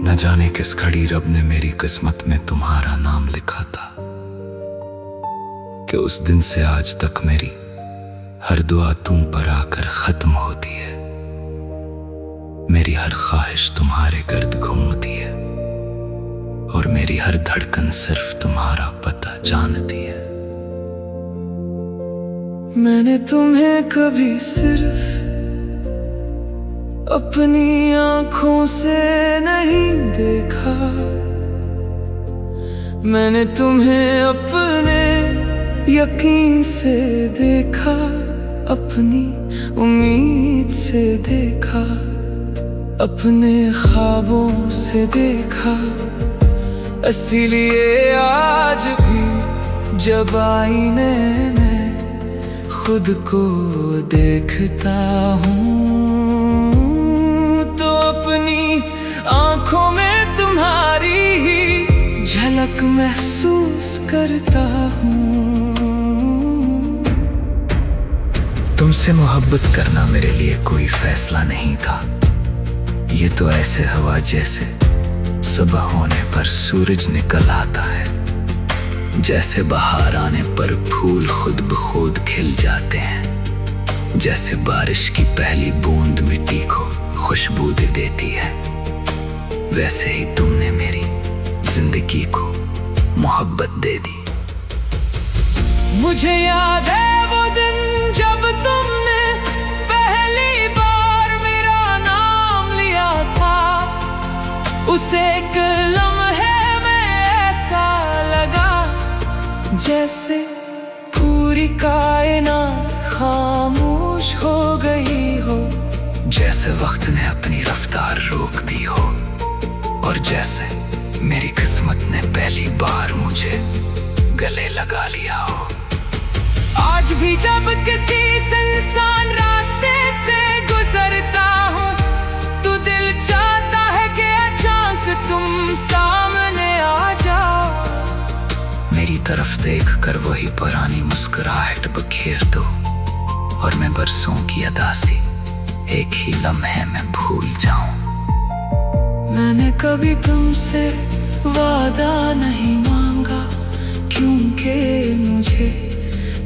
न जाने किस घड़ी रब ने मेरी किस्मत में तुम्हारा नाम लिखा था कि उस दिन से आज तक मेरी हर दुआ तुम पर आकर खत्म होती है। मेरी हर ख्वाहिश तुम्हारे गर्द घूमती है और मेरी हर धड़कन सिर्फ तुम्हारा पता जानती है। मैंने तुम्हें कभी सिर्फ अपनी आंखों से नहीं देखा, मैंने तुम्हें अपने यकीन से देखा, अपनी उम्मीद से देखा, अपने ख्वाबों से देखा। इसीलिए आज भी जब आईने में खुद को देखता हूँ तो अपनी आंखों में तुम्हारी ही झलक महसूस करता हूँ। तुमसे मोहब्बत करना मेरे लिए कोई फैसला नहीं था। ये तो ऐसे हवा जैसे सुबह होने पर सूरज निकल आता है, जैसे बहार आने पर फूल खुद ब खुद खिल जाते हैं, जैसे बारिश की पहली बूंद मिट्टी को खुशबू दे देती है, वैसे ही तुमने मेरी जिंदगी को मोहब्बत दे दी। मुझे याद है वो दिन जब तुमने पहली बार मेरा नाम लिया था। उस एक लम्हे में ऐसा लगा जैसे पूरी कायनात खामोश हो गई हो, जैसे वक्त ने अपनी रफ्तार रोक दी हो और जैसे मेरी किस्मत ने पहली बार मुझे गले लगा लिया हो। आज भी जब किसी सुनसान रास्ते से गुजरता हूँ तो दिल चाहता है कि अचानक तुम सामने आ जाओ। मेरी तरफ देख कर वही पुरानी मुस्कुराहट बखेर दो और मैं बरसों की उदासी एक ही लम्हे में भूल जाऊं। मैंने कभी तुमसे वादा नहीं मांगा, क्योंकि मुझे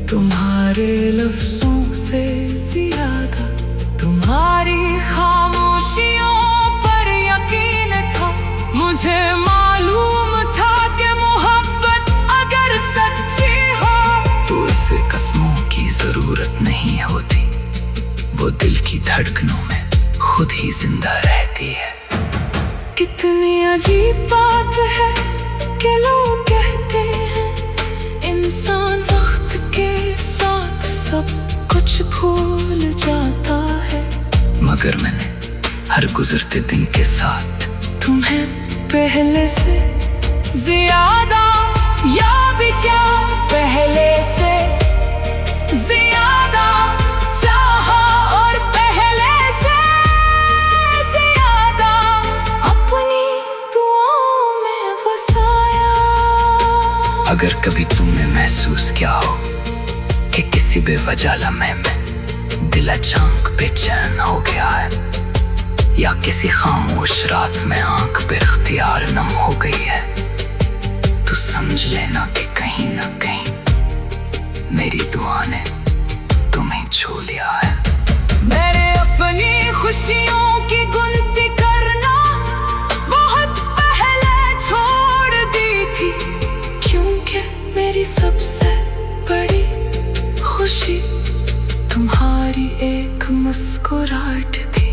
तुम्हारे लफ्जों से ज्यादा तुम्हारी खामोशियों पर यकीन था। मुझे मालूम था कि मोहब्बत अगर सच्ची हो तो इसे कसमों की जरूरत नहीं होती, वो दिल की धड़कनों में खुद ही जिंदा रहती है। कितनी अजीब बात है कि लोग कहते हैं इंसान वक्त के साथ सब कुछ भूल जाता है, मगर मैंने हर गुजरते दिन के साथ तुम्हें पहले से ज्यादा, या भी क्या पहले से ज्यादा चाहा और पहले से ज्यादा अपनी दुआओं में बसाया। अगर कभी तुमने महसूस किया हो कि किसी बेवजह लम्हे में दिल अचानक बेचैन हो गया है, या किसी खामोश रात में आंख बेख्तियार नम हो गई है, तो समझ लेना कि कहीं ना कहीं मेरी दुआ ने तुम्हें छू लिया है। मैंने अपनी खुशियों की गिनती करना बहुत पहले छोड़ दी थी, क्योंकि मेरी सबसे बड़ी खुशी तुम्हारी एक मुस्कुराहट थी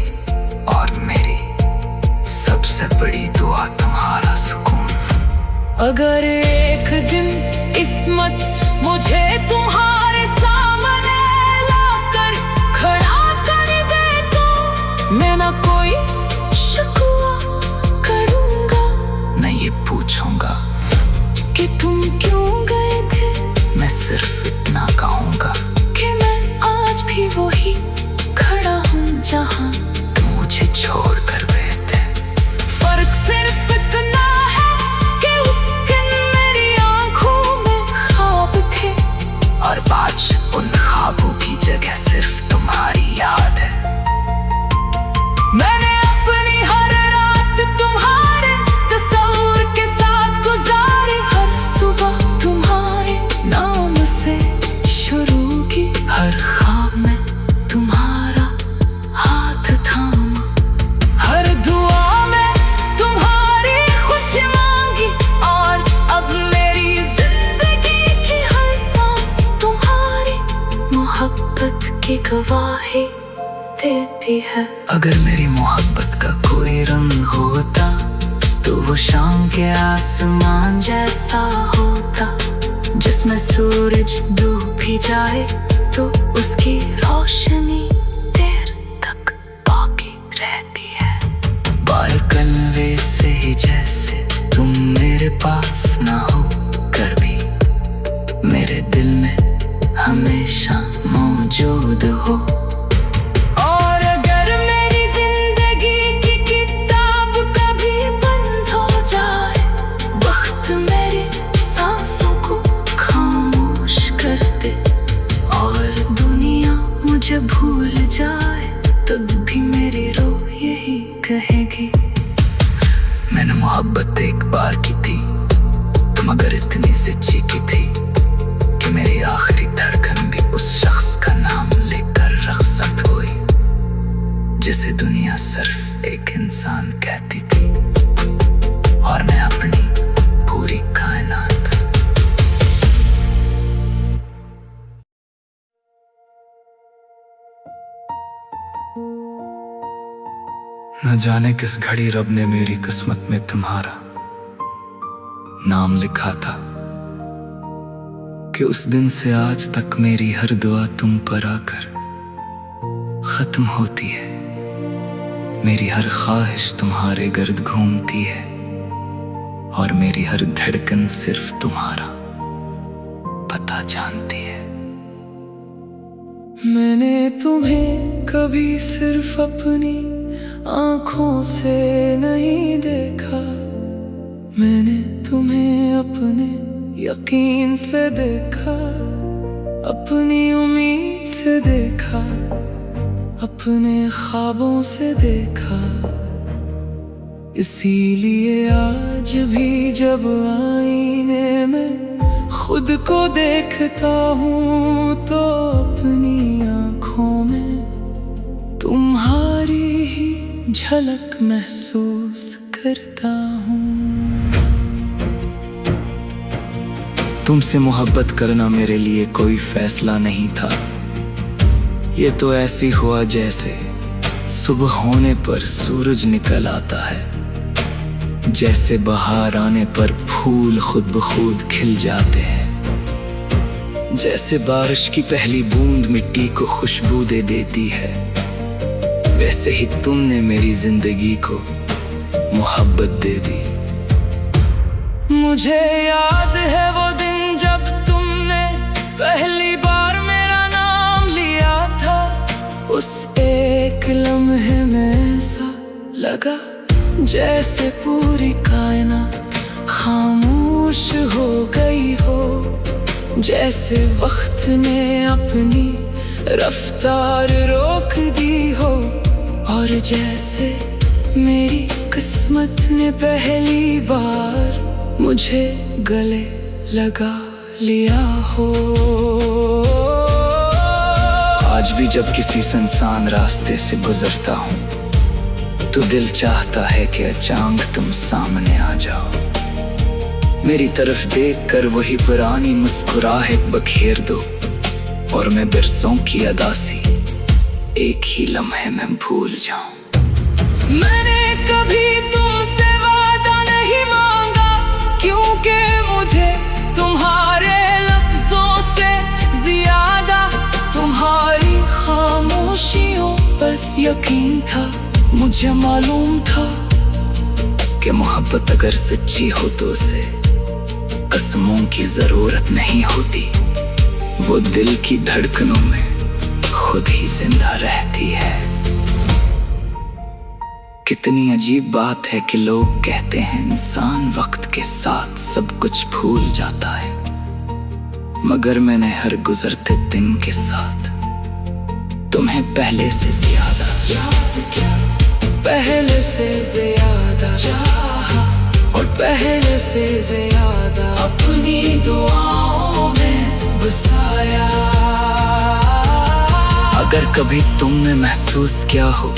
और मेरी सबसे बड़ी दुआ तुम्हारा सुकून। अगर एक दिन किस्मत मुझे तुम्हारे सामने लाकर खड़ा कर दे तो मैं ना कोई शिकवा करूंगा, मैं ये पूछूंगा कि तुम क्यों गए थे। मैं सिर्फ इतना कहूंगा कि मैं आज भी वही खड़ा हूँ जहाँ तुम मुझे छोड़ कर गए थे। फर्क सिर्फ इतना है कि उस दिन मेरी आंखों में ख्वाब थे और आज उन ख्वाबों की जगह सिर्फ ही देती है। अगर मेरी मोहब्बत का कोई रंग होता तो वो शाम के आसमान जैसा होता, जिसमें सूरज डूब भी जाए तो उसकी रोशनी देर तक बाकी रहती है। बालकन वैसे ही जैसे तुम मेरे पास ना हो कर भी मेरे दिल में हमेशा मौजूद हो। और अगर मेरी जिंदगी की किताब कभी बंद हो जाए, वक्त मेरी सांसों को खामोश कर दे और दुनिया मुझे भूल जाए, तब भी मेरी रूह यही कहेगी, मैंने मोहब्बत एक बार की थी, मगर इतनी सच्ची की थी कि मेरी आखिरी धड़कन भी उस शख्स का नाम लेकर रख्सत हुई, जिसे दुनिया सिर्फ एक इंसान कहती थी और मैं अपनी पूरी कायनात। न जाने किस घड़ी रब ने मेरी किस्मत में तुम्हारा नाम लिखा था कि उस दिन से आज तक मेरी हर दुआ तुम पर आकर खत्म होती है। मेरी हर ख्वाहिश तुम्हारे गर्द घूमती है और मेरी हर धड़कन सिर्फ तुम्हारा पता जानती है। मैंने तुम्हें कभी सिर्फ अपनी आँखों से नहीं देखा, मैंने तुम्हें अपने यकीन से देखा, अपनी उम्मीद से देखा, अपने ख्वाबों से देखा। इसीलिए आज भी जब आईने में खुद को देखता हूँ तो अपनी आँखों में तुम्हारी ही झलक महसूस करता हूँ। तुमसे मोहब्बत करना मेरे लिए कोई फैसला नहीं था, ये तो ऐसी हुआ जैसे सुबह होने पर सूरज निकल आता है, जैसे बहार आने पर फूल खुद ब खुद खिल जाते हैं, जैसे बारिश की पहली बूंद मिट्टी को खुशबू दे देती है, वैसे ही तुमने मेरी जिंदगी को मोहब्बत दे दी। मुझे याद है वो दिन जब तुमने पहली बार मेरा नाम लिया था, उस एक लम्हे में ऐसा लगा जैसे पूरी कायनात खामोश हो गई हो, जैसे वक्त ने अपनी रफ्तार रोक दी हो, और जैसे मेरी किस्मत ने पहली बार मुझे गले लगा लिया हो। आज भी जब किसी सुनसान रास्ते से गुजरता हूँ तो दिल चाहता है कि अचानक तुम सामने आ जाओ, मेरी तरफ देखकर वही पुरानी मुस्कुराहट बखेर दो और मैं बरसों की अदासी एक ही लम्हे में भूल जाऊं। मैंने कभी तुमसे वादा नहीं मांगा, क्योंकि मुझे तुम्हारे लफ्जों से ज्यादा तुम्हारी खामोशियों पर यकीन था। मुझे मालूम था कि मोहब्बत अगर सच्ची हो तो उसे कसमों की जरूरत नहीं होती, वो दिल की धड़कनों में खुद ही जिंदा रहती है। कितनी अजीब बात है कि लोग कहते हैं इंसान वक्त के साथ सब कुछ भूल जाता है, मगर मैंने हर गुजरते दिन के साथ तुम्हें पहले से ज्यादा याद किया, पहले से ज्यादा चाहा और पहले से ज्यादा अपनी दुआओं में बसाया। अगर कभी तुमने महसूस किया हो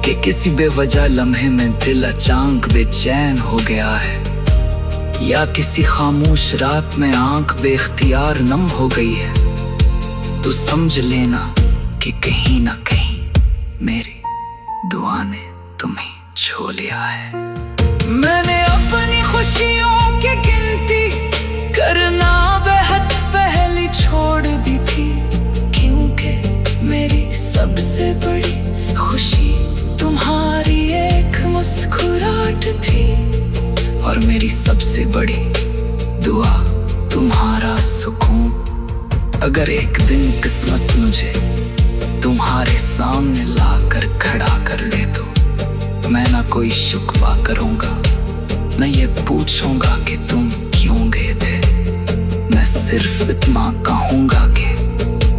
कि किसी बेवजह लम्हे में दिल अचानक बेचैन हो गया है, या किसी खामोश रात में आंख बेख्तियार नम हो गई है, तो समझ लेना कि कहीं ना कहीं मेरी दुआ ने तुम्हें छू लिया है। मैंने अपनी खुशियों की गिनती करना बेहद पहले छोड़ दी थी, क्योंकि मेरी सबसे बड़ी खुशी तुम्हारी एक मुस्कुराहट थी, और मेरी सबसे बड़ी दुआ तुम्हारा सुकून। अगर एक दिन किस्मत मुझे तुम्हारे सामने लाकर खड़ा कर ले तो मैं ना कोई शुक्वा करूंगा, न ये पूछूंगा कि तुम क्यों गए थे। मैं सिर्फ इतना कहूंगा कि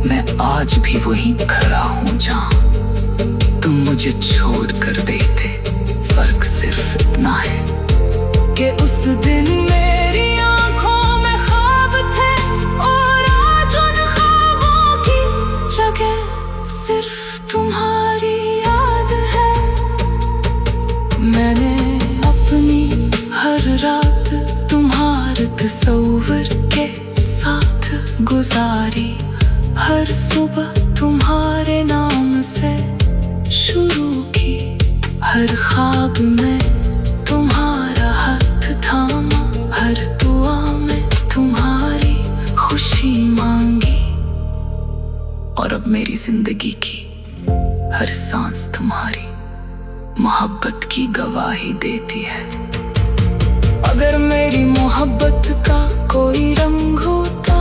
मैं आज भी वहीं खड़ा हूं जहां तुम मुझे छोड़ कर गए थे। फर्क सिर्फ इतना है कि उस दिन मेरी आंखों में ख्वाब थे, और आज उन ख्वाबों की जगह सिर्फ तुम्हारी याद है। मैंने अपनी हर रात तुम्हारे तस्वीर के साथ गुजारी, हर सुबह तुम्हारे नाम से शुरू की, हर ख्वाब में तुम्हारा हाथ थामा, हर दुआ में तुम्हारी खुशी मांगी। और अब मेरी जिंदगी की हर सांस तुम्हारी मोहब्बत की गवाही देती है। अगर मेरी मोहब्बत का कोई रंग होता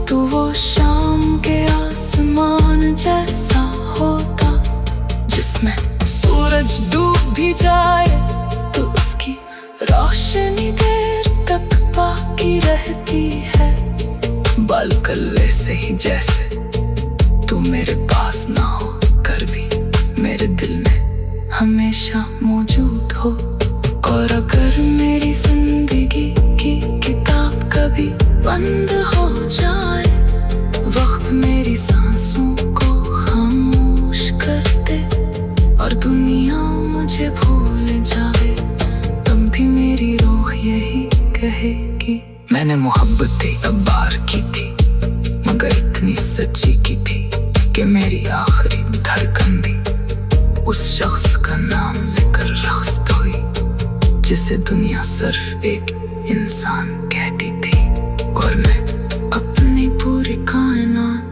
तो वो शाम के आसमान जैसा होता, जिसमें सूरज डूब भी जाए तो उसकी रोशनी देर तक बाकी रहती है। बालकल वैसे ही जैसे तू मेरे पास ना हो कर भी मेरे दिल में हमेशा मौजूद हो। और अगर मेरी जिंदगी की किताब कभी बंद हो जाए, वक्त मेरी सांसों को खामोश कर दे और दुनिया मुझे भूल जाए, तब भी मेरी रूह यही कहेगी। मैंने मोहब्बत एक बार की थी, मगर इतनी सच्ची की थी कि मेरी आखिरी धड़कन भी उस शख्स का नाम लेकर रख्त हुई, जिसे दुनिया सिर्फ एक इंसान कहती थी। और मैं अपनी पूरी कायनात